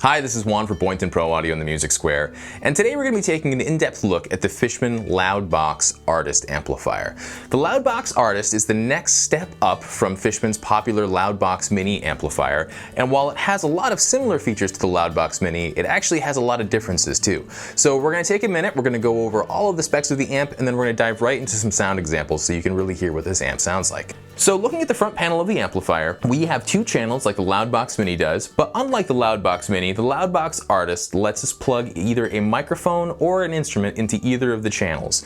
Hi, this is Juan for Boynton Pro Audio and the Music Square, and today we're going to be taking an in-depth look at the Fishman LoudBox Artist amplifier. The LoudBox Artist is the next step up from Fishman's popular LoudBox Mini amplifier, and while it has a lot of similar features to the LoudBox Mini, it actually has a lot of differences too. So we're going to take a minute, we're going to go over all of the specs of the amp, and then we're going to dive right into some sound examples so you can really hear what this amp sounds like. So looking at the front panel of the amplifier, we have two channels like the LoudBox Mini does, but unlike the LoudBox Mini, the LoudBox Artist lets us plug either a microphone or an instrument into either of the channels.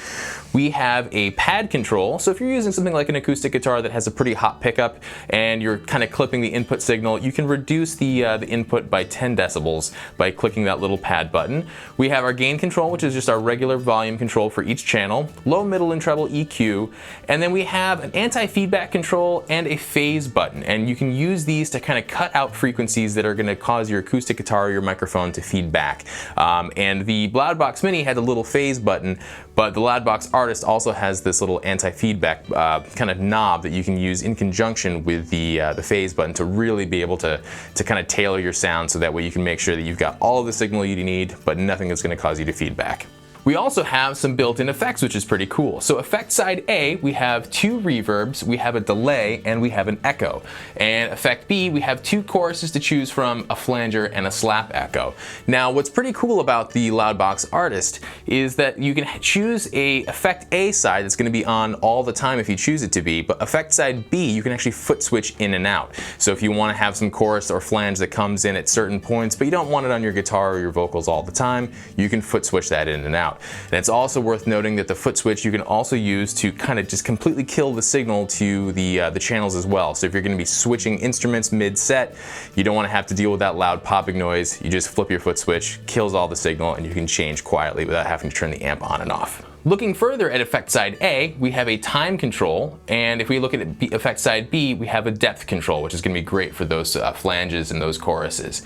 We have a pad control, so if you're using something like an acoustic guitar that has a pretty hot pickup and you're kind of clipping the input signal, you can reduce the input by 10 decibels by clicking that little pad button. We have our gain control, which is just our regular volume control for each channel, low, middle, and treble EQ, and then we have an anti-feedback control and a phase button, and you can use these to kind of cut out frequencies that are going to cause your acoustic guitar or your microphone to feed back. And the LoudBox Mini had a little phase button, but the LoudBox Artist also has this little anti-feedback kind of knob that you can use in conjunction with the phase button to really be able to kind of tailor your sound, so that way you can make sure that you've got all of the signal you need, but nothing that's going to cause you to feedback. We also have some built-in effects, which is pretty cool. So effect side A, we have two reverbs, we have a delay, and we have an echo. And effect B, we have two choruses to choose from, a flanger and a slap echo. Now, what's pretty cool about the LoudBox Artist is that you can choose a effect A side that's going to be on all the time if you choose it to be, but effect side B, you can actually foot switch in and out. So if you want to have some chorus or flange that comes in at certain points, but you don't want it on your guitar or your vocals all the time, you can foot switch that in and out. And it's also worth noting that the foot switch you can also use to kind of just completely kill the signal to the channels as well. So if you're going to be switching instruments mid-set, you don't want to have to deal with that loud popping noise. You just flip your foot switch, kills all the signal, and you can change quietly without having to turn the amp on and off. Looking further at effect side A, we have a time control, and if we look at effect side B, we have a depth control, which is going to be great for those flanges and those choruses.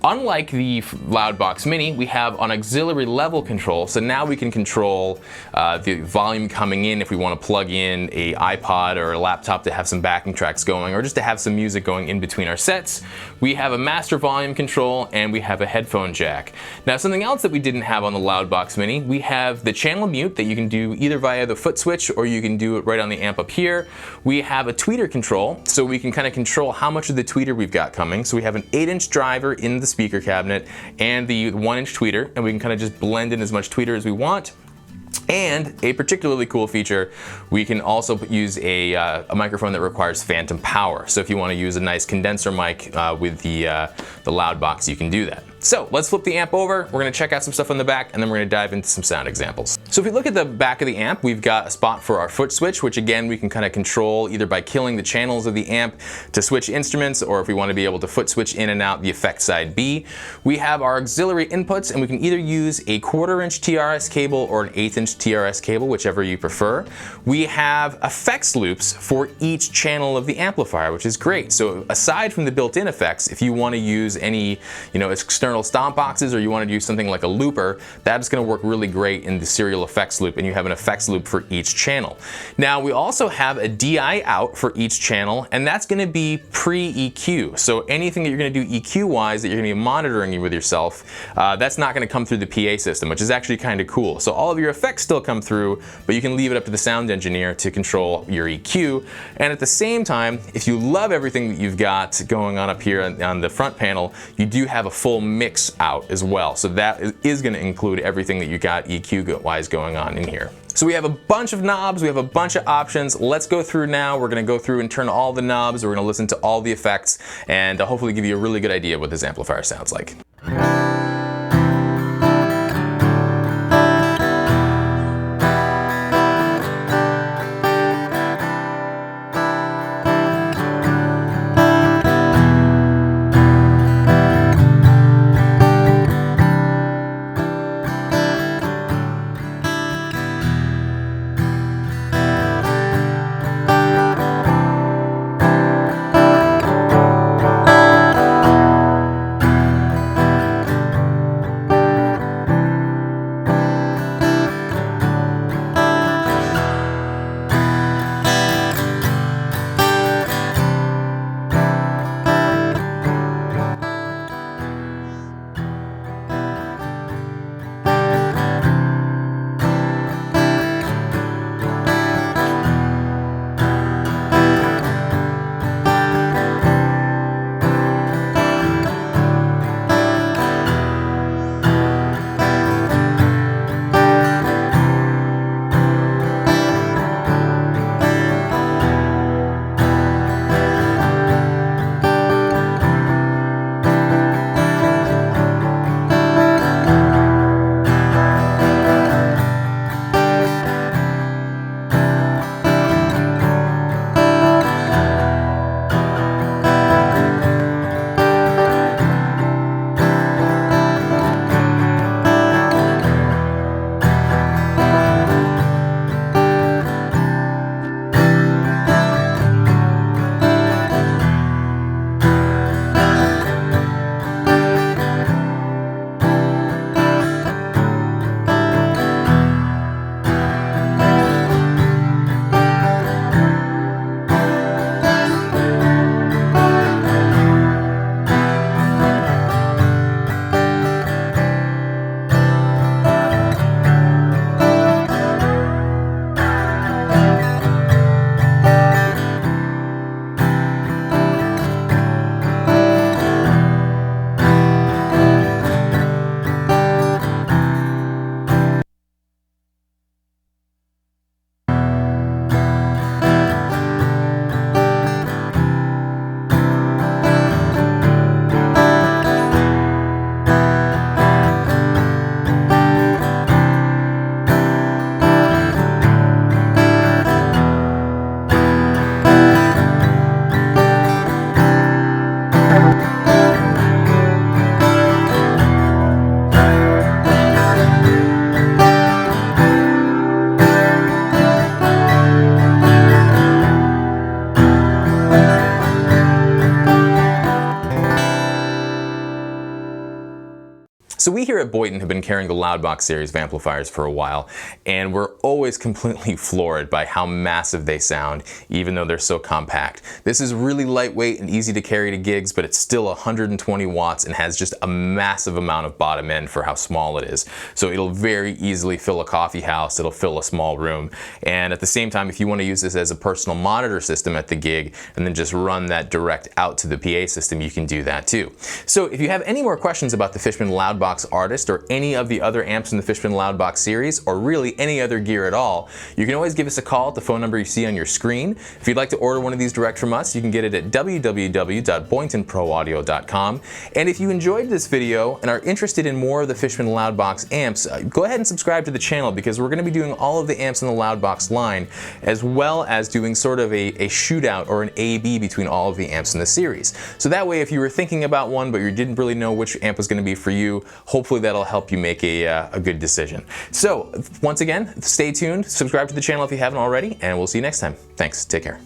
Unlike the LoudBox Mini, we have an auxiliary level control, so now we can control the volume coming in if we want to plug in a iPod or a laptop to have some backing tracks going, or just to have some music going in between our sets. We have a master volume control, and we have a headphone jack. Now, something else that we didn't have on the LoudBox Mini, we have the channel mute that you can do either via the foot switch or you can do it right on the amp up here. We have a tweeter control, so we can kind of control how much of the tweeter we've got coming. So we have an 8-inch driver in the speaker cabinet and the 1-inch tweeter, and we can kind of just blend in as much tweeter as we want. And a particularly cool feature, we can also use a microphone that requires phantom power. So if you want to use a nice condenser mic with the LoudBox, you can do that. So let's flip the amp over, we're going to check out some stuff on the back, and then we're going to dive into some sound examples. So if we look at the back of the amp, we've got a spot for our foot switch, which again we can kind of control either by killing the channels of the amp to switch instruments, or if we want to be able to foot switch in and out the effect side B. We have our auxiliary inputs, and we can either use a 1/4-inch TRS cable or an 1/8-inch TRS cable, whichever you prefer. We have effects loops for each channel of the amplifier, which is great. So aside from the built-in effects, if you want to use any external stomp boxes, or you want to use something like a looper, that's going to work really great in the serial effects loop, and you have an effects loop for each channel. Now, we also have a DI out for each channel, and that's going to be pre-EQ. So anything that you're going to do EQ wise that you're going to be monitoring with yourself, that's not going to come through the PA system, which is actually kind of cool. So all of your effects still come through, but you can leave it up to the sound engineer to control your EQ. And at the same time, if you love everything that you've got going on up here on the front panel, you do have a full mix out as well. So that is going to include everything that you got EQ wise going on in here. So we have a bunch of knobs, we have a bunch of options. Let's go through now. We're going to go through and turn all the knobs. We're going to listen to all the effects and hopefully give you a really good idea of what this amplifier sounds like. So we here at Boynton have been carrying the LoudBox series of amplifiers for a while, and we're always completely floored by how massive they sound, even though they're so compact. This is really lightweight and easy to carry to gigs, but it's still 120 watts and has just a massive amount of bottom end for how small it is. So it'll very easily fill a coffee house, it'll fill a small room. And at the same time, if you want to use this as a personal monitor system at the gig and then just run that direct out to the PA system, you can do that too. So if you have any more questions about the Fishman LoudBox Artist or any of the other amps in the Fishman LoudBox series, or really any other gear at all, you can always give us a call at the phone number you see on your screen. If you'd like to order one of these direct from us, you can get it at www.boyntonproaudio.com. And if you enjoyed this video and are interested in more of the Fishman LoudBox amps, go ahead and subscribe to the channel, because we're going to be doing all of the amps in the LoudBox line, as well as doing sort of a shootout or an A/B between all of the amps in the series. So that way, if you were thinking about one but you didn't really know which amp was going to be for you, hopefully that'll help you make a good decision. So once again, stay tuned, subscribe to the channel if you haven't already, and we'll see you next time. Thanks, take care.